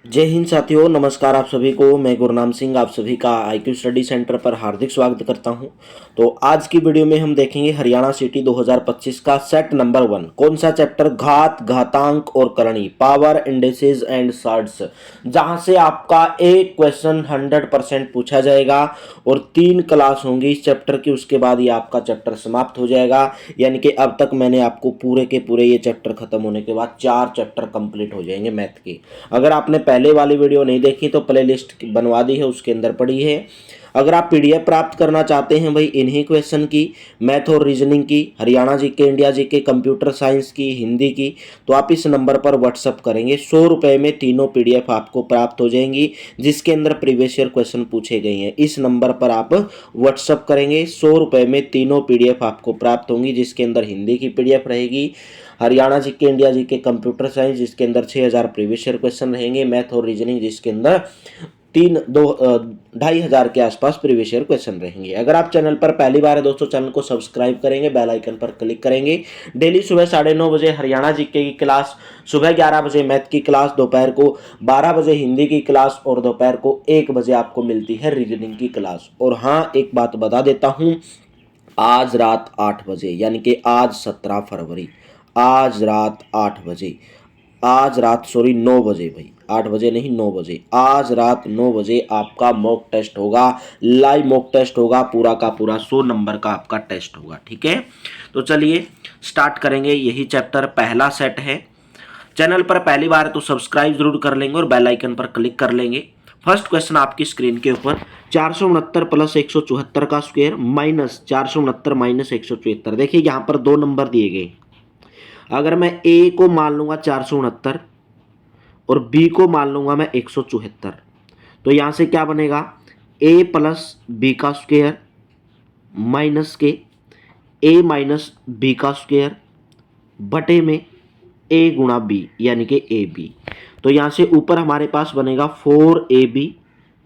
जय हिंद साथियों, नमस्कार आप सभी को। मैं गुरनाम सिंह आप सभी का आईक्यू स्टडी सेंटर पर हार्दिक स्वागत करता हूं। तो आज की वीडियो में हम देखेंगे हरियाणा सिटी 2025 का सेट नंबर 1। कौन सा चैप्टर? घात, घातांक और करणी, पावर, इंडेसेस एंड सॉर्ट्स, जहां से आपका एक क्वेश्चन 100% पूछा जाएगा और 3 क्लास होंगी इस चैप्टर की। उसके बाद ये आपका चैप्टर समाप्त हो जाएगा। यानी कि अब तक मैंने आपको पूरे के पूरे ये चैप्टर खत्म होने के बाद 4 चैप्टर कंप्लीट हो जाएंगे मैथ के। अगर आपने पहले वाली वीडियो नहीं देखी तो प्लेलिस्ट बनवा दी है, उसके अंदर पड़ी है। अगर आप पीडीएफ प्राप्त करना चाहते हैं भाई इन्हीं क्वेश्चन की, मैथ और रीजनिंग की, Haryana GK, India GK, computer science की, हिंदी की, तो आप इस नंबर पर व्हाट्सअप करेंगे। 100 रुपये में तीनों पीडीएफ आपको प्राप्त हो जाएंगी, जिसके अंदर प्रीवियस ईयर क्वेश्चन पूछे गए हैं। इस नंबर पर आप व्हाट्सअप करेंगे, 100 रुपये में तीनों पीडीएफ आपको प्राप्त होंगी, जिसके अंदर हिंदी की पीडीएफ रहेगी, Haryana GK, India GK, computer science जिसके अंदर 6000 प्रीवियस ईयर क्वेश्चन रहेंगे, मैथ और रीजनिंग जिसके अंदर 2,500 के आसपास प्रीवियस ईयर क्वेश्चन रहेंगे। अगर आप चैनल पर पहली बार है दोस्तों, चैनल को सब्सक्राइब करेंगे, बेल आइकन पर क्लिक करेंगे। डेली सुबह 9:30 बजे हरियाणा जीके की क्लास, सुबह 11 बजे मैथ की क्लास, दोपहर को 12 बजे हिंदी की क्लास और दोपहर को 1 बजे आपको मिलती है रीजनिंग की क्लास। और हाँ, एक बात बता देता हूँ, आज रात 8 बजे यानी कि आज 17 फरवरी, आज रात 8 बजे, आज रात 9 बजे, भाई 8 बजे नहीं 9 बजे, आज रात 9 बजे आपका मॉक टेस्ट होगा, लाइव मॉक टेस्ट होगा, पूरा का पूरा 100 नंबर का आपका टेस्ट होगा। ठीक है, तो चलिए स्टार्ट करेंगे। यही चैप्टर पहला सेट है। चैनल पर पहली बार है तो सब्सक्राइब जरूर कर लेंगे और बेल आइकन पर क्लिक कर लेंगे। फर्स्ट क्वेश्चन आपकी स्क्रीन के ऊपर, 469 प्लस 174 का स्क्वायर माइनस 469 माइनस 174। देखिए यहाँ पर 2 नंबर दिए गए। अगर मैं ए को मान लूंगा 469 और बी को मान लूंगा मैं 174, तो यहां से क्या बनेगा? ए प्लस बी का स्क्वायर माइनस के ए माइनस बी का स्क्वायर बटे में ए गुणा बी यानी कि ए बी। तो यहां से ऊपर हमारे पास बनेगा 4ab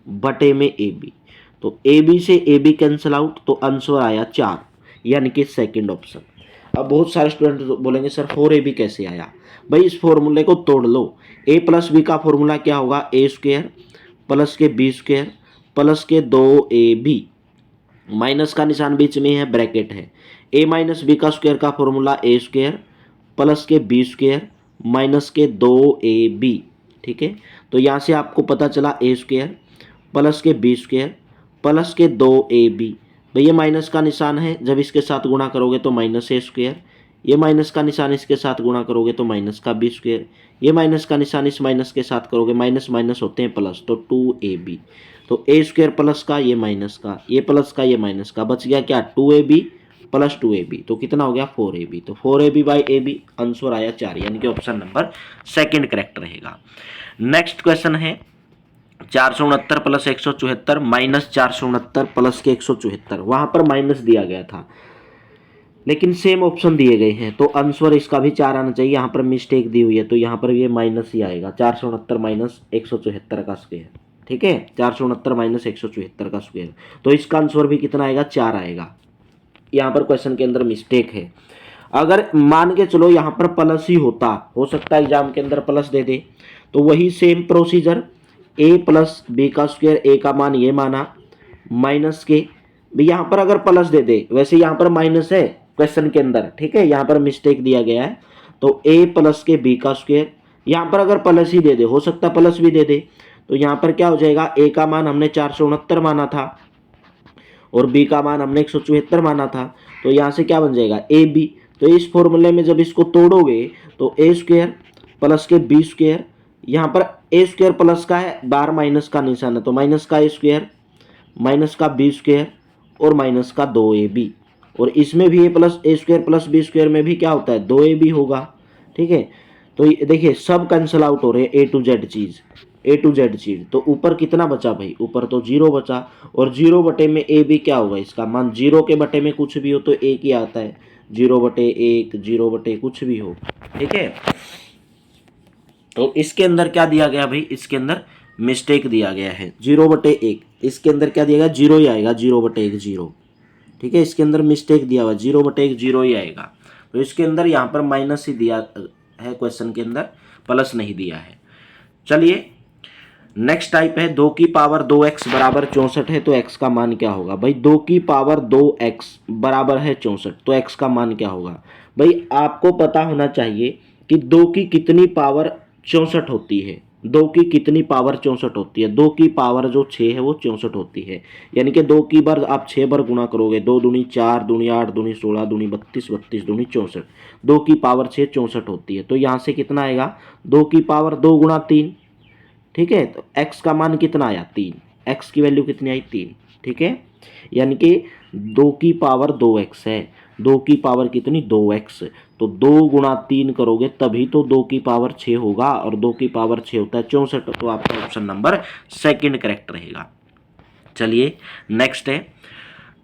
बटे में ए बी। तो ए बी से ए बी कैंसिल आउट, तो आंसर आया 4 यानी कि सेकंड ऑप्शन। अब बहुत सारे स्टूडेंट बोलेंगे सर 4ab कैसे आया? भाई इस फॉर्मूले को तोड़ लो। ए प्लस बी का फॉर्मूला क्या होगा? ए स्क्वायर प्लस के बी स्क्वायर प्लस के 2ab, माइनस का निशान बीच में है, ब्रैकेट है। ए माइनस बी का स्क्वायर का फॉर्मूला ए स्क्वायर प्लस के बी स्क्वायर माइनस के 2ab। ठीक है, तो यहाँ से आपको पता चला ए स्क्वायर प्लस के बी स्क्वायर प्लस के 2ab। भैया माइनस का निशान है, जब इसके साथ गुणा करोगे तो माइनस ए स्क्वायर, ये माइनस का निशान इसके साथ गुणा करोगे तो माइनस का बी स्क्वायर, ये माइनस का निशान इस माइनस के साथ करोगे, माइनस माइनस होते हैं प्लस, तो 2ab। तो ए स्क्वायर प्लस का, ये माइनस का, ये प्लस का, ये माइनस का, बच गया क्या? 2ab प्लस 2ab, तो कितना हो गया? 4ab। तो 4ab बाई ab, आंसर आया 4 यानी कि ऑप्शन नंबर सेकंड करेक्ट रहेगा। नेक्स्ट क्वेश्चन है 469 प्लस 174 माइनस 469 प्लस के 174। वहां पर माइनस दिया गया था लेकिन सेम ऑप्शन दिए गए हैं, तो आंसर इसका भी 4 आना चाहिए। यहाँ पर मिस्टेक दी हुई है तो यहाँ पर ये माइनस ही आएगा। 469 माइनस 174 का स्क्वायर। ठीक है, 469 माइनस 174 का स्क्वायर, तो इसका आंसर भी कितना आएगा? 4 आएगा। यहाँ पर क्वेश्चन के अंदर मिस्टेक है। अगर मान के चलो यहाँ पर प्लस ही होता, हो सकता है एग्जाम के अंदर प्लस दे दे, तो वही सेम प्रोसीजर, ए प्लस बी का स्क्वायर, ए का मान ये माना, माइनस के, यहाँ पर अगर प्लस दे दे, वैसे यहाँ पर माइनस है क्वेश्चन के अंदर। ठीक है, यहाँ पर मिस्टेक दिया गया है, तो ए प्लस के बी का स्क्वायर, यहाँ पर अगर प्लस ही दे दे, हो सकता है प्लस भी दे दे, तो यहाँ पर क्या हो जाएगा? ए का मान हमने 469 माना था और बी का मान हमने 174 माना था, तो यहाँ से क्या बन जाएगा? A B. तो इस फॉर्मूले में जब इसको तोड़ोगे तो ए स्क्वायर प्लस के बी स्क्वायर, यहाँ पर ए स्क्वायर प्लस का है, बार माइनस का निशान है, तो माइनस का ए स्क्वायर माइनस का बी स्क्वायर और माइनस का 2ab। और इसमें भी ए प्लस ए स्क्वायर प्लस बी स्क्वायर में भी क्या होता है? 2ab होगा। ठीक है, तो देखिए सब कैंसिल आउट हो रहे हैं, ए टू जेड चीज। तो ऊपर कितना बचा भाई? ऊपर तो 0 बचा, और 0 बटे में ए भी क्या होगा? इसका मान 0 के बटे में कुछ भी हो तो 1 ही आता है, 0 बटे 1, 0 बटे कुछ भी हो। ठीक है, तो इसके अंदर क्या दिया गया भाई? इसके अंदर मिस्टेक दिया गया है, 0 बटे 1। इसके अंदर क्या दिया गया? 0 ही आएगा, 0 बटे 1 0। ठीक है, इसके अंदर मिस्टेक दिया हुआ 0 बटे 1 0 ही आएगा, तो इसके अंदर यहाँ पर माइनस ही दिया है क्वेश्चन के अंदर, प्लस नहीं दिया है। चलिए नेक्स्ट टाइप है 2 की पावर 2x बराबर 64 है, तो x का मान क्या होगा भाई? 2 की पावर 2x बराबर है 64, तो x का मान क्या होगा भाई? आपको पता होना चाहिए कि 2 की कितनी पावर 64 होती है। 2 की कितनी पावर 64 होती है? 2 की पावर जो 6 है वो 64 होती है, यानी कि 2 की बार आप 6 बार गुना करोगे, 2 दूनी 4, दूनी 8, दूनी 16, दूनी 32, 32 दूनी 64, 2 की पावर 6 64 होती है। तो यहाँ से कितना आएगा? 2 की पावर 2 गुना 3, ठीक है। तो x का मान कितना आया? 3, x की वैल्यू कितनी आई? 3, ठीक है। यानी कि 2 की पावर 2x है, 2 की पावर कितनी? 2x, तो 2 गुणा 3 करोगे तभी तो 2 की पावर 6 होगा, और 2 की पावर 6 होता है 64, तो आपका ऑप्शन नंबर सेकंड करेक्ट रहेगा। चलिए नेक्स्ट है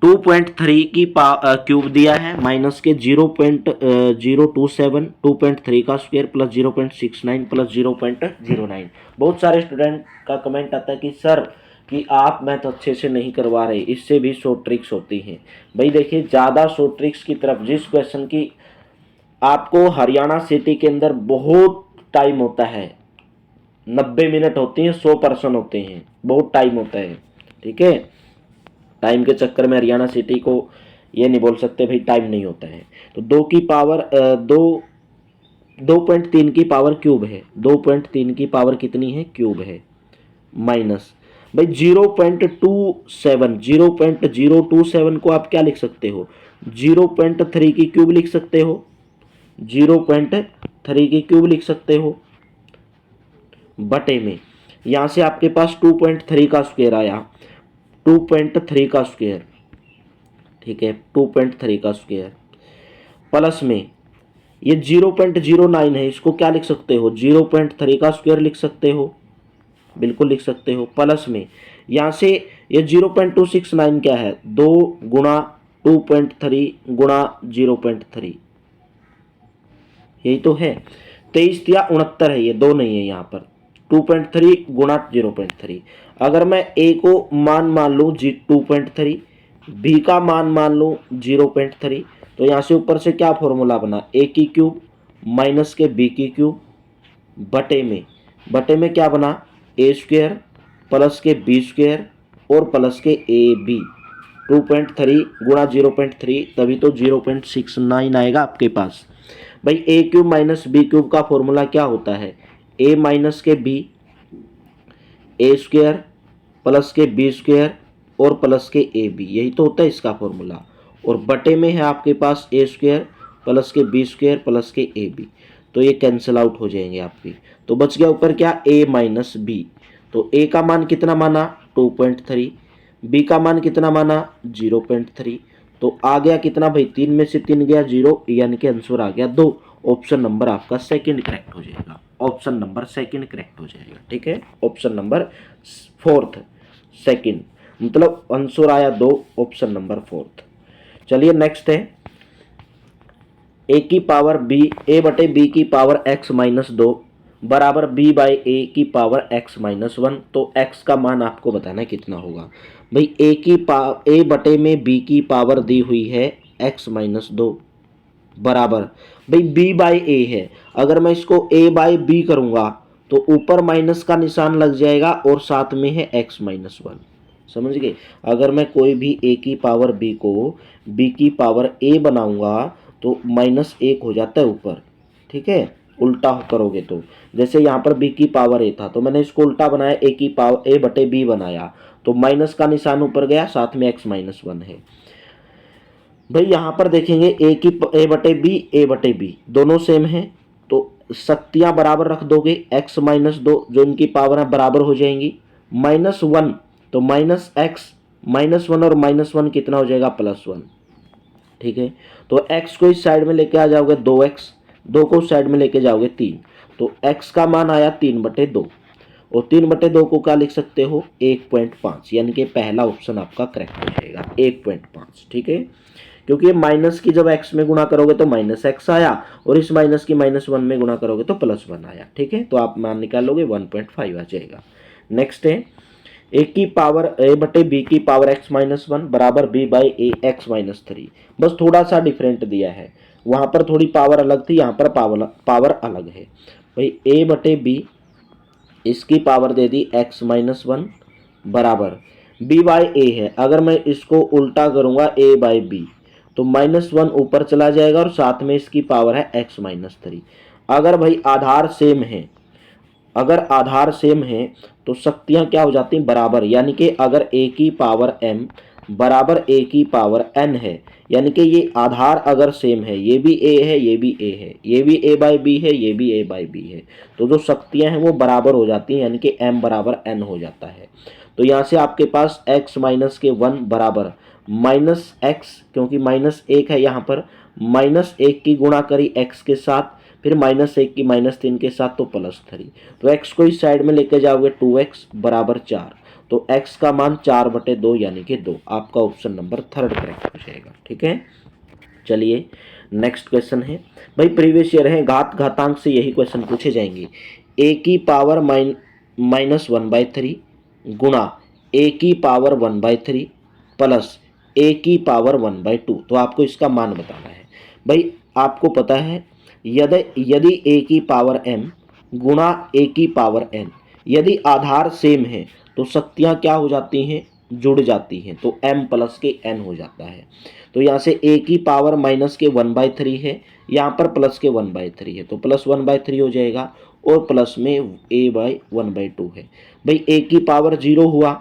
2.3 की क्यूब दिया है माइनस के 0.027, 2.3 का स्क्वायर प्लस 0.69 प्लस 0.09। बहुत सारे स्टूडेंट का कमेंट आता है कि सर कि आप मैथ अच्छे से नहीं करवा रहे, इससे भी शॉर्ट ट्रिक्स होती हैं। भाई देखिए, ज़्यादा शॉर्ट ट्रिक्स की तरफ, जिस क्वेश्चन की आपको हरियाणा सिटी के अंदर बहुत टाइम होता है, 90 मिनट होती हैं, 100% होते हैं, बहुत टाइम होता है, ठीक है। टाइम के चक्कर में हरियाणा सिटी को ये नहीं बोल सकते भाई टाइम नहीं होता है। तो 2 की पावर 2.3 की पावर क्यूब है, 2.3 की पावर कितनी है? क्यूब है, माइनस भाई 0.27 को आप क्या लिख सकते हो? 0.3 की क्यूब लिख सकते हो, 0.3 की क्यूब लिख सकते हो, बटे में यहाँ से आपके पास 2.3 का स्क्वायर आया, 2.3 का स्क्वायर, ठीक है, 2.3 का स्क्वायर प्लस में ये 0.09 है, इसको क्या लिख सकते हो? 0.3 का स्क्वायर लिख सकते हो, बिल्कुल लिख सकते हो, प्लस में यहाँ से ये 0.269 क्या है? 2 गुणा 2.3 गुणा 0.3, यही तो है। 23 या 69 है, ये 2 नहीं है यहाँ पर, 2.3 गुणा 0.3। अगर मैं a को मान लूँ 2.3, b का मान लूँ 0.3, तो यहाँ से ऊपर से क्या फॉर्मूला बना? a की क्यूब माइनस के b की क्यूब बटे में क्या बना? a स्क्वायर प्लस के b स्क्वायर और प्लस के ए बी। 2.3 गुणा 0.3 तभी तो 0.69 आएगा आपके पास। भाई a cube minus B cube का फॉर्मूला क्या होता है? a माइनस के b, ए स्क्वायर प्लस के बी स्क्वायर और प्लस के ए बी, यही तो होता है इसका फॉर्मूला। और बटे में है आपके पास ए स्क्वायर प्लस के बी स्क्वायर प्लस के ए बी, तो ये कैंसिल आउट हो जाएंगे आपकी। तो बच गया ऊपर क्या? a minus B. तो a का मान कितना माना? 2.3, b का मान कितना माना? 0.3, तो आ गया कितना भाई? 3 में से 3 गया 0, यानी कि आंसर आ गया 2। ऑप्शन नंबर आपका सेकंड करेक्ट हो जाएगा, ऑप्शन नंबर सेकंड करेक्ट हो जाएगा, ठीक है। ऑप्शन नंबर फोर्थ, सेकंड, मतलब आंसर आया 2, ऑप्शन नंबर फोर्थ। चलिए नेक्स्ट है a की पावर b, a बटे b की पावर x माइनस 2 बराबर b बाई a की पावर x माइनस 1। तो x का मान आपको बताना है कितना होगा भाई। a बटे में b की पावर दी हुई है x माइनस 2 बराबर भाई b बाई a है। अगर मैं इसको a बाई b करूँगा तो ऊपर माइनस का निशान लग जाएगा और साथ में है x माइनस 1, समझ गए। अगर मैं कोई भी a की पावर b को b की पावर a बनाऊंगा तो माइनस 1 हो जाता है ऊपर, ठीक है। उल्टा करोगे तो जैसे यहाँ पर b की पावर a था तो मैंने इसको उल्टा बनाया, a की पावर a बटे b बनाया, तो माइनस का निशान ऊपर गया, साथ में x माइनस 1 है। भाई यहाँ पर देखेंगे a बटे b दोनों सेम है, तो शक्तियाँ बराबर रख दोगे, x माइनस 2 जो इनकी पावर है बराबर हो जाएंगी, माइनस 1 तो माइनस एक्स, माइनस 1 और माइनस 1 कितना हो जाएगा? प्लस 1, ठीक है। तो x को इस साइड में लेके आ जाओगे 2x, 2 को उस साइड में लेके जाओगे 3, तो x का मान आया 3/2, और 3/2 को क्या लिख सकते हो? 1.5, यानी कि पहला ऑप्शन आपका करेक्ट हो जाएगा 1.5, ठीक है। क्योंकि ये माइनस की जब x में गुणा करोगे तो माइनस x आया, और इस माइनस की माइनस 1 में गुणा करोगे तो प्लस 1 आया, ठीक है। तो आप मान निकाल लोगे 1.5 आ जाएगा। नेक्स्ट है a की पावर a बटे b की पावर x माइनस 1 बराबर b by A x minus 3। बस थोड़ा सा डिफरेंट दिया है, वहाँ पर थोड़ी पावर अलग थी, यहाँ पर पावर अलग है। भाई a बटे b इसकी पावर दे दी x-1 बराबर b/a है। अगर मैं इसको उल्टा करूँगा a/b तो -1 ऊपर चला जाएगा और साथ में इसकी पावर है x-3। अगर भाई आधार सेम है, अगर आधार सेम है तो शक्तियाँ क्या हो जाती हैं, बराबर। यानी कि अगर a की पावर m बराबर a की पावर n है, यानी कि ये आधार अगर सेम है, ये भी a है, ये भी a है, ये भी a/b है, ये भी a/b है, तो जो शक्तियाँ हैं वो बराबर हो जाती हैं, यानी कि m बराबर n हो जाता है। तो यहाँ से आपके पास x-1 बराबर -x, क्योंकि -1 है यहाँ पर, -1 की गुणा करी x के साथ, फिर -1 की -3 के साथ तो +3। तो x को इस साइड में लेके जाओगे 2x बराबर 4, तो x का मान 4/2 यानी कि 2। आपका ऑप्शन नंबर थर्ड करेक्ट हो जाएगा। ठीक है, चलिए नेक्स्ट क्वेश्चन है भाई, प्रीवियस ईयर है, घातांक से यही क्वेश्चन पूछे जाएंगे। a की पावर -1/3 गुणा a की पावर 1/3 प्लस a की पावर 1/2, तो आपको इसका मान बताना है। भाई आपको पता है यदि a की पावर m गुणा a की पावर n, यदि आधार सेम है तो शक्तियाँ क्या हो जाती हैं, जुड़ जाती हैं, तो m प्लस के n हो जाता है। तो यहाँ से a की पावर माइनस के 1/3 है, यहाँ पर प्लस के 1/3 है, तो प्लस 1/3 हो जाएगा, और प्लस में a/1/2 है। भाई a की पावर 0 हुआ,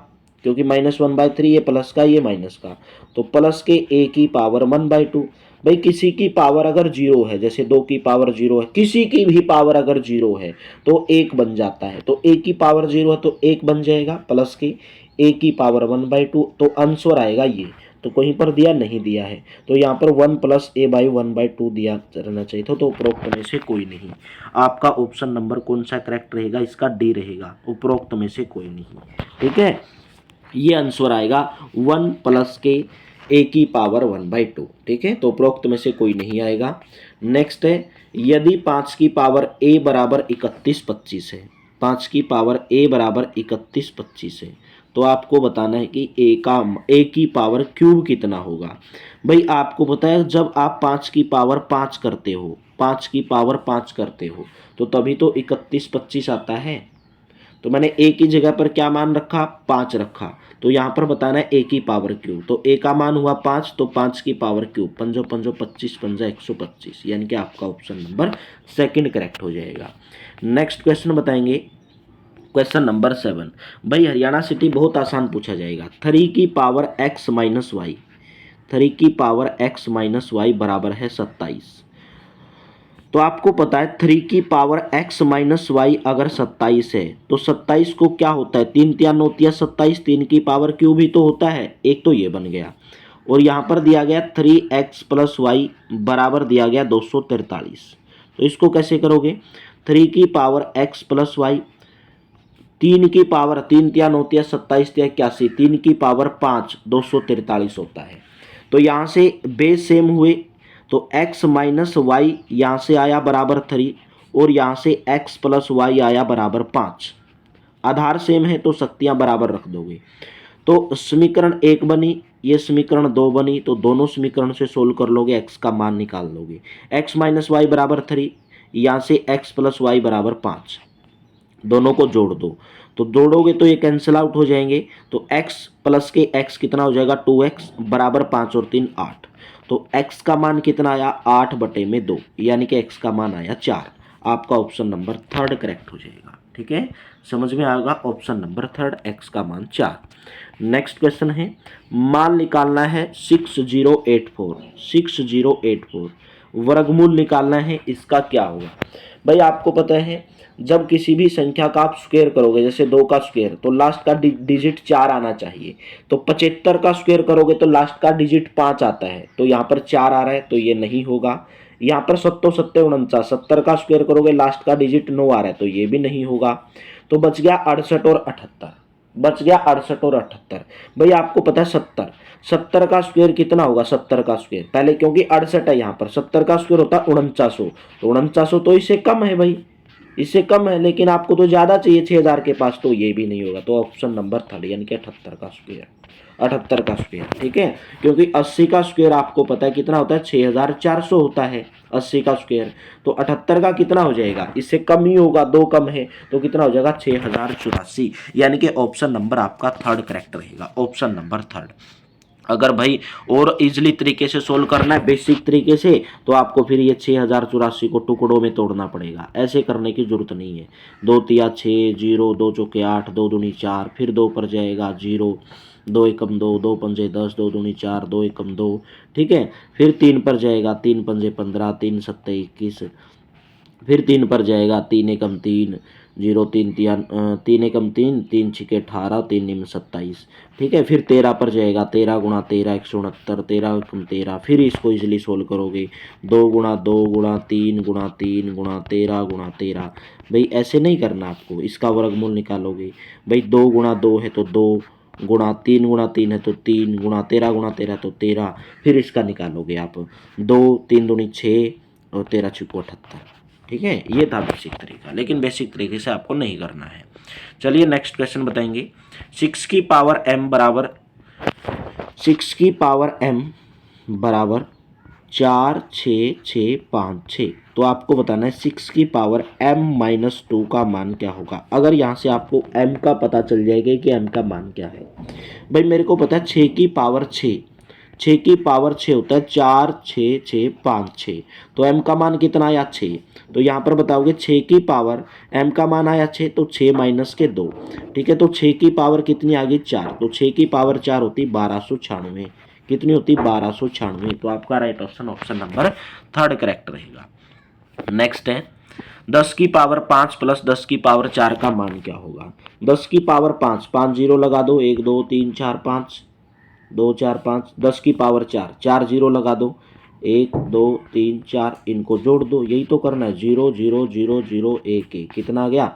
क्योंकि -1/3 ये प्लस का, ये माइनस का, तो प्लस के a की पावर 1/2। भाई किसी की पावर अगर 0 है, जैसे 2 की पावर 0 है, किसी की भी पावर अगर 0 है तो 1 बन जाता है, तो a की पावर 0 है तो 1 बन जाएगा, प्लस के a की पावर 1/2, तो आंसर आएगा ये। तो कहीं पर दिया नहीं दिया है, तो यहाँ पर 1 + a/1/2 दिया रहना चाहिए था, तो उपरोक्त में से कोई नहीं। आपका ऑप्शन नंबर कौन सा करेक्ट रहेगा, इसका डी रहेगा, उपरोक्त में से कोई नहीं। ठीक है, ये आंसर आएगा 1 + के a की पावर 1/2। ठीक है, तो उपरोक्त में से कोई नहीं आएगा। नेक्स्ट है, यदि 5 की पावर a बराबर 31/25 है, 5 की पावर a बराबर 31/25 है, तो आपको बताना है कि a की पावर क्यूब कितना होगा। भाई आपको पता है जब आप 5 की पावर 5 करते हो, 5 की पावर 5 करते हो, तो तभी तो 31/25 आता है। तो मैंने a की जगह पर क्या मान रखा, 5 रखा, तो यहाँ पर बताना है a की पावर क्यूब, तो a का मान हुआ 5, तो 5 की पावर क्यूब, 5 × 5 = 25, 5 × 125, यानी कि आपका ऑप्शन नंबर सेकंड करेक्ट हो जाएगा। नेक्स्ट क्वेश्चन बताएंगे, क्वेश्चन नंबर 7। भाई हरियाणा सिटी बहुत आसान पूछा जाएगा। 3 की पावर x - y, 3 की पावर x - y बराबर है 27। तो आपको पता है 3 की पावर x - y अगर 27 है, तो 27 को क्या होता है, 3 × 3 = 9 × 27, 3 की पावर क्यूब ही तो होता है, एक तो ये बन गया, और यहाँ पर दिया गया 3x + y बराबर दिया गया 243। तो इसको कैसे करोगे, 3 की पावर x + y, 3 की पावर 3 × 3 = 9 × 27 × 81, 3 की पावर 5 243 होता है। तो यहाँ से बेस सेम हुए, तो x - y यहाँ से आया बराबर 3, और यहाँ से x + y आया बराबर 5। आधार सेम है तो शक्तियाँ बराबर रख दोगे, तो समीकरण 1 बनी, ये समीकरण 2 बनी, तो दोनों समीकरण से सोल्व कर लोगे, x का मान निकाल लोगे। x - y बराबर 3, यहाँ से x + y बराबर 5, दोनों को जोड़ दो, तो जोड़ोगे तो ये कैंसिल आउट हो जाएंगे, तो x प्लस के x कितना हो जाएगा, 2x बराबर 5 और 3 8, तो x का मान कितना आया, 8/2, यानी कि x का मान आया 4। आपका ऑप्शन नंबर थर्ड करेक्ट हो जाएगा। ठीक है, समझ में आएगा, ऑप्शन नंबर थर्ड, x का मान 4। नेक्स्ट क्वेश्चन है, मान निकालना है 6084 वर्गमूल निकालना है, इसका क्या होगा। भाई आपको पता है जब किसी भी संख्या का आप स्क्वायर करोगे, जैसे 2 का स्क्वायर, तो लास्ट का डिजिट 4 आना चाहिए, तो 75 का स्क्वायर करोगे तो लास्ट का डिजिट 5 आता है, तो यहाँ पर 4 आ रहा है, तो ये नहीं होगा। यहाँ पर 7 7 49, 70 का स्क्वायर करोगे लास्ट का डिजिट 9 आ रहा है, तो ये भी नहीं होगा। तो बच गया 68 और 78, बच गया 68 और 78। भाई आपको पता है 70 का स्क्वायर कितना होगा, 70 का स्क्वायर पहले, क्योंकि 68 है यहाँ पर, 70 का स्क्वायर होता है 4900, तो 4900 तो इससे कम है भाई, इससे कम है, लेकिन आपको तो ज़्यादा चाहिए 6000 के पास, तो ये भी नहीं होगा। तो ऑप्शन नंबर थर्ड यानी कि 78 का स्क्वायर, 78 का स्क्वायर, ठीक है। क्योंकि 80 का स्क्वायर आपको पता है कितना होता है, 6400 होता है 80 का स्क्वायर। तो 78 का कितना हो जाएगा, इससे कम ही होगा, 2 कम है, तो कितना हो जाएगा 6084, यानी कि ऑप्शन नंबर आपका थर्ड करेक्ट रहेगा, ऑप्शन नंबर थर्ड। अगर भाई और इजली तरीके से सोल्व करना है, बेसिक तरीके से, तो आपको फिर ये 6084 को टुकड़ों में तोड़ना पड़ेगा, ऐसे करने की जरूरत नहीं है। 2 तिया 6, 0 2 चौके 8, 2 दूनी 4, फिर 2 पर जाएगा 0, 2 एकम 2, 2 पंजे 10, 2 दूनी 4, 2 एकम 2, ठीक है। फिर 3 पर जाएगा, 3 पंजे 15, 3 सत्ते 21, फिर 3 पर जाएगा, 3 एकम 3, 0 3 तिया 3 एकम 3, 3 छिके 18, 3 निम 27, ठीक है। फिर 13 पर जाएगा, 13 गुणा 13 169, 13 एकम 13, फिर इसको इजली सोल्व करोगे, 2 गुणा 2 गुणा 3 गुणा 3 गुणा 13 गुणा 13। भाई ऐसे नहीं करना आपको, इसका वर्गमूल निकालोगे, भाई 2 गुणा 2 है तो 2 गुणा 3 है तो 3 गुणा 13 तो 13, फिर इसका निकालोगे आप, 2 3 दूनी 6 और 13 छिको 78, ठीक है। ये था बेसिक तरीका, लेकिन बेसिक तरीके से आपको नहीं करना है। चलिए नेक्स्ट क्वेश्चन बताएंगे। 6 की पावर m बराबर 6 की पावर m बराबर 4 6 6 5 6। तो आपको बताना है 6 की पावर m-2 का मान क्या होगा। अगर यहाँ से आपको m का पता चल जाएगा कि m का मान क्या है। भाई मेरे को पता है 6 की पावर 6, 6 की पावर 6 होता है 4 6 6 5 6। तो m का मान कितना आया 6। तो यहाँ पर बताओगे 6 की पावर m का मान आया 6, तो 6 माइनस के 2, ठीक है। तो 6 की पावर कितनी आ गई 4, तो 6 की पावर 4 होती 1296, कितनी होती 1296। तो आपका right option option number third correct रहेगा। नेक्स्ट है 10 की पावर 5 प्लस 10 की पावर 4 का मान क्या होगा। 10 की पावर 5, 5 जीरो लगा दो, 1 2 3 4 5, 2 4 5। 10 की पावर 4, 4 जीरो लगा दो, 1 2 3 4, इनको जोड़ दो, यही तो करना है। 0 0 0 0 1 1, कितना आ गया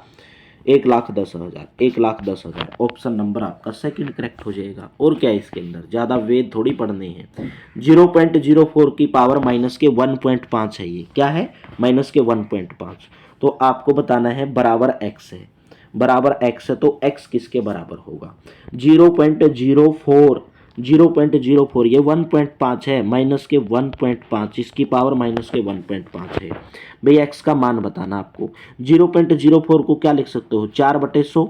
1,10,000, 1,10,000। ऑप्शन नंबर आपका सेकंड करेक्ट हो जाएगा। और क्या है इसके अंदर, ज़्यादा वेद थोड़ी पढ़ने हैं। 0.04 की पावर माइनस के 1.5 है, ये क्या है माइनस के 1.5। तो आपको बताना है बराबर x है, बराबर x है, तो x किसके बराबर होगा 0.04, 0.04 ये 1.5 है, माइनस के 1.5, इसकी पावर माइनस के 1.5 है। भाई x का मान बताना आपको। 0.04 को क्या लिख सकते हो 4/100,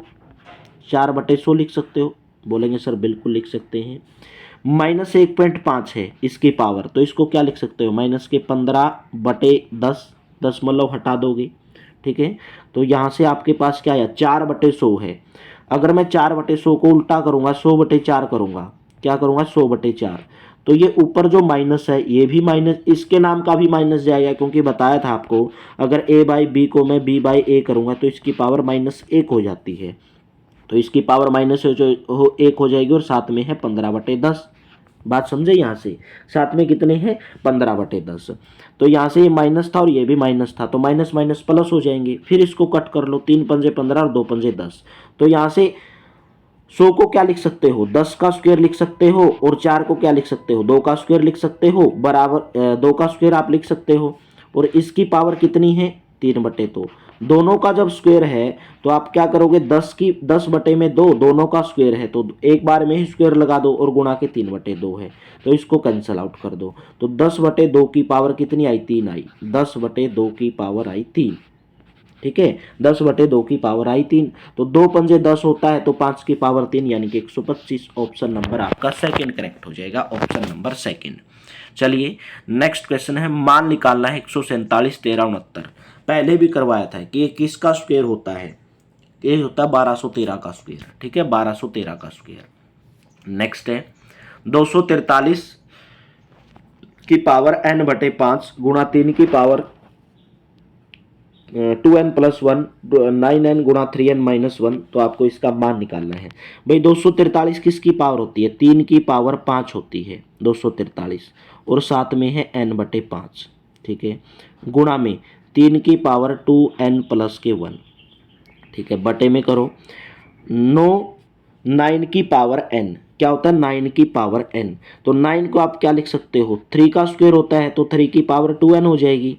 4/100 लिख सकते हो। बोलेंगे सर बिल्कुल लिख सकते हैं। माइनस 1.5 है इसकी पावर, तो इसको क्या लिख सकते हो माइनस के 15/10, दशमलव हटा दोगे, ठीक है। तो यहाँ से आपके पास क्या आया 4/100 है। अगर मैं 4/100 को उल्टा करूँगा 100/4 करूँगा, क्या करूँगा 100/4, तो ये ऊपर जो माइनस है ये भी माइनस, इसके नाम का भी माइनस जाएगा, क्योंकि बताया था आपको अगर a/b को मैं b/a करूँगा तो इसकी पावर -1 हो जाती है। तो इसकी पावर माइनस जो 1 हो जाएगी, और साथ में है 15/10। बात समझे यहाँ से, साथ में कितने हैं 15/10। तो यहाँ से ये माइनस था और ये भी माइनस था, तो माइनस माइनस प्लस हो जाएंगे। फिर इसको कट कर लो, 3 पंजे 15 और 2 पंजे 10। तो यहाँ से 100 को क्या लिख सकते हो 10 का स्क्वायर लिख सकते हो, और 4 को क्या लिख सकते हो 2 का स्क्वायर लिख सकते हो, बराबर 2 का स्क्वायर आप लिख सकते हो। और इसकी पावर कितनी है 3/2। दोनों का जब स्क्वायर है तो आप क्या करोगे 10/2, दोनों का स्क्वायर है तो एक बार में ही स्क्वायर लगा दो, और गुणा के 3/2 है, तो इसको कैंसिल आउट कर दो। तो 10/2 की पावर कितनी आई 3 आई, 10/2 की पावर आई 3, ठीक है। 10/2 की पावर आई 3, तो 2 पंजे 10 होता है, तो 5 की पावर 3 यानी कि 125। ऑप्शन नंबर आपका सेकंड करेक्ट हो जाएगा, ऑप्शन नंबर सेकंड। चलिए नेक्स्ट क्वेश्चन है, मान निकालना है 147 13 69। पहले भी करवाया था कि ये किसका स्क्वायर होता है, ये होता है 1213 का स्क्वायर, ठीक है 1213 का स्क्वायर। नेक्स्ट है 243 की पावर n/5 गुणा 3 की पावर 2n + 1, 9n गुणा 3n - 1। तो आपको इसका मान निकालना है। भाई 243 किसकी पावर होती है 3 की पावर 5 होती है 243, और साथ में है n/5, ठीक है, गुणा में 3 की पावर 2n + 1, ठीक है, बटे में करो 9 की पावर n, क्या होता है 9 की पावर n। तो 9 को आप क्या लिख सकते हो 3 का स्क्वायर होता है, तो 3 की पावर 2n हो जाएगी।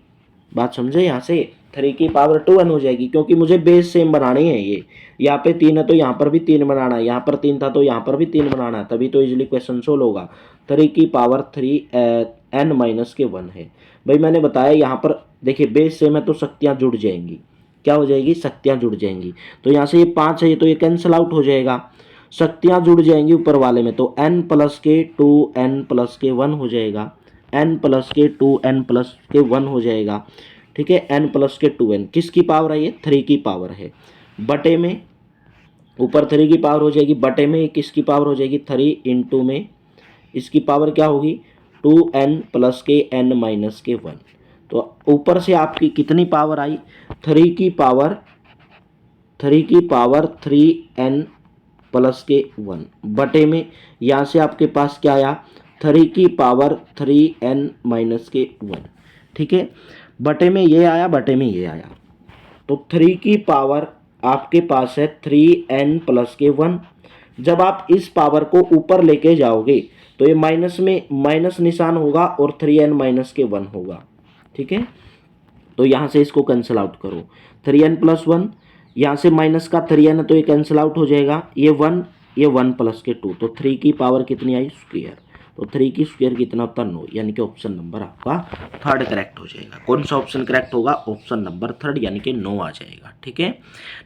बात समझे यहाँ से, 3 की पावर 2n हो जाएगी, क्योंकि मुझे बेस सेम बनानी है। ये यहाँ पे 3 है तो यहाँ पर भी 3 बनाना है, यहाँ पर 3 था तो यहाँ पर भी 3 बनाना है, तभी तो इजीली क्वेश्चन सोल्व होगा। 3 की पावर 3 n माइनस के 1 है। भाई मैंने बताया यहाँ पर देखिए बेस सेम है तो शक्तियाँ जुड़ जाएंगी। क्या हो जाएगी? शक्तियाँ जुड़ जाएंगी। तो यहाँ से ये 5 है, तो ये कैंसिल आउट हो जाएगा। शक्तियाँ जुड़ जाएंगी ऊपर वाले में, तो n प्लस के 2n प्लस के 1 हो जाएगा, n प्लस के 2n प्लस के 1 हो जाएगा। ठीक है, n प्लस के 2n किसकी पावर है? ये 3 की पावर है। बटे में ऊपर 3 की पावर हो जाएगी, बटे में किसकी पावर हो जाएगी? 3 इंटू में इसकी पावर क्या होगी? 2n प्लस के n माइनस के 1। तो ऊपर से आपकी कितनी पावर आई? 3 की पावर 3n प्लस के 1 बटे में यहाँ से आपके पास क्या आया? 3 की पावर 3n माइनस के 1। ठीक है, बटे में ये आया, बटे में ये आया, तो 3 की पावर आपके पास है 3n प्लस के 1। जब आप इस पावर को ऊपर लेके जाओगे तो ये माइनस में माइनस निशान होगा और 3n माइनस के 1 होगा। ठीक है, तो यहाँ से इसको कैंसिल आउट करो, 3n प्लस 1, यहाँ से माइनस का 3n है तो ये कैंसिल आउट हो जाएगा, ये 1 प्लस के 2, तो 3 की पावर कितनी आई? स्क्वायर। तो 3 की स्क्वायर कितना होता है? 9, यानी कि ऑप्शन नंबर आपका थर्ड करेक्ट हो जाएगा। कौन सा ऑप्शन करेक्ट होगा? ऑप्शन नंबर थर्ड, यानी कि 9 आ जाएगा। ठीक है,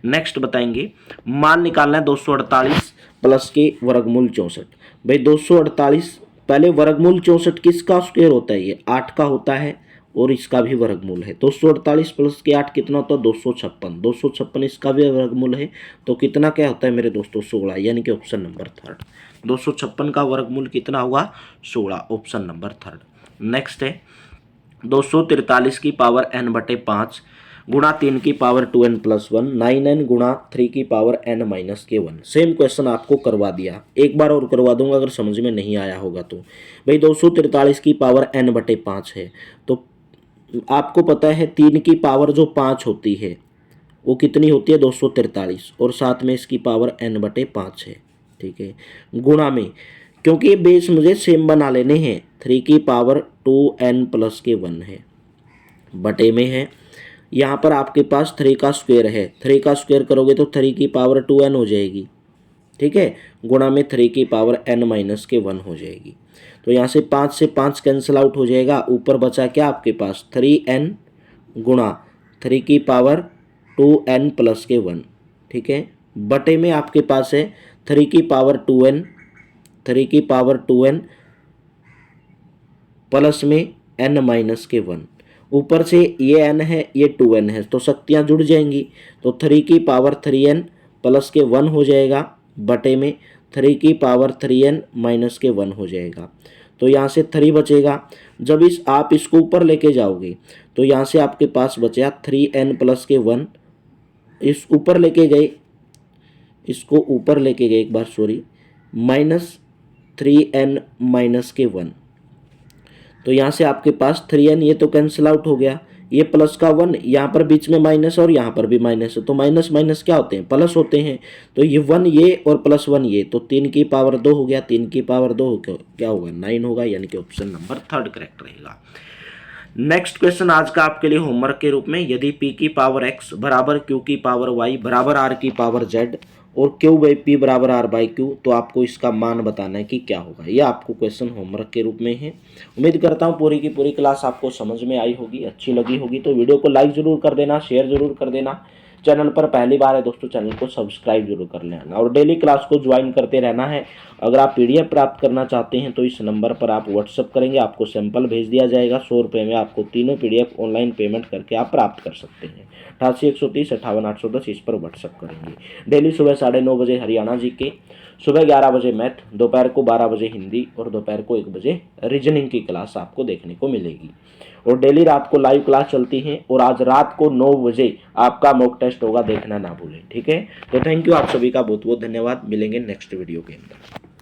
नेक्स्ट बताएंगे, मान निकालना है 248 प्लस के वर्गमूल 64। भाई 248 पहले वर्गमूल 64 किसका स्क्वायर होता है? ये 8 का होता है और इसका भी वर्गमूल है। 248 प्लस के 8 कितना होता है? 256। 256 इसका भी वर्गमूल है, तो कितना क्या होता है मेरे दोस्तों? 16, यानी कि ऑप्शन नंबर थर्ड। 256 का वर्गमूल कितना हुआ? 16, ऑप्शन नंबर थर्ड। नेक्स्ट है 243 की पावर n बटे 5 गुणा 3 की पावर 2n प्लस 1, 9n गुणा 3 की पावर n माइनस के 1। सेम क्वेश्चन आपको करवा दिया, एक बार और करवा दूंगा अगर समझ में नहीं आया होगा तो। भाई 243 की पावर n बटे 5 है, तो आपको पता है 3 की पावर जो 5 होती है वो कितनी होती है? 243, और साथ में इसकी पावर n बटे 5 है। ठीक है, गुणा में, क्योंकि ये बेस मुझे सेम बना लेने हैं, 3 की पावर 2n प्लस के 1 है, बटे में है, यहाँ पर आपके पास 3 का स्क्वायर है, 3 का स्क्वायर करोगे तो 3 की पावर 2n हो जाएगी। ठीक है, गुणा में 3 की पावर n माइनस के 1 हो जाएगी। तो यहाँ से 5 से 5 कैंसिल आउट हो जाएगा, ऊपर बचा क्या आपके पास? 3n गुणा 3 की पावर 2n प्लस के 1। ठीक है, बटे में आपके पास है 3 की पावर 2n, 3 की पावर 2n प्लस में n माइनस के 1। ऊपर से ये n है, ये 2n है, तो शक्तियाँ जुड़ जाएंगी, तो 3 की पावर 3n प्लस के 1 हो जाएगा, बटे में 3 की पावर 3n माइनस के 1 हो जाएगा। तो यहाँ से 3 बचेगा। जब आप इसको ऊपर लेके जाओगे तो यहाँ से आपके पास बचा 3n प्लस के 1, इस ऊपर लेके गए, इसको ऊपर लेके गए एक बार, सॉरी, माइनस 3n माइनस के 1। तो यहाँ से आपके पास 3n, ये तो कैंसिल आउट हो गया, ये प्लस का 1, यहाँ पर बीच में माइनस और यहाँ पर भी माइनस है, तो माइनस माइनस क्या होते हैं? प्लस होते हैं। तो ये 1 ये और प्लस 1 ये, तो 3 की पावर 2 हो गया, 3 की पावर 2 क्या होगा? 9 होगा, यानी कि ऑप्शन नंबर थर्ड करेक्ट रहेगा। नेक्स्ट क्वेश्चन आज का आपके लिए होमवर्क के रूप में, यदि p की पावर x बराबर q की पावर y बराबर r की पावर z और q बाई पी बराबर r बाई क्यू, तो आपको इसका मान बताना है कि क्या होगा। यह आपको क्वेश्चन होमवर्क के रूप में है। उम्मीद करता हूँ पूरी की पूरी क्लास आपको समझ में आई होगी, अच्छी लगी होगी। तो वीडियो को लाइक जरूर कर देना, शेयर जरूर कर देना। चैनल पर पहली बार है दोस्तों, चैनल को सब्सक्राइब जरूर कर लेना और डेली क्लास को ज्वाइन करते रहना है। अगर आप पीडीएफ प्राप्त करना चाहते हैं तो इस नंबर पर आप व्हाट्सअप करेंगे, आपको सैंपल भेज दिया जाएगा। 100 रुपये में आपको तीनों पीडीएफ ऑनलाइन पेमेंट करके आप प्राप्त कर सकते हैं। 88-130-58-810 इस पर व्हाट्सअप करेंगे। डेली सुबह 9:30 बजे हरियाणा जी के, सुबह 11 बजे मैथ, दोपहर को 12 बजे हिंदी और दोपहर को 1 बजे रीजनिंग की क्लास आपको देखने को मिलेगी। और डेली रात को लाइव क्लास चलती है और आज रात को 9 बजे आपका मॉक टेस्ट होगा, देखना ना भूलें। ठीक है, तो थैंक यू, आप सभी का बहुत बहुत धन्यवाद। मिलेंगे नेक्स्ट वीडियो के अंदर।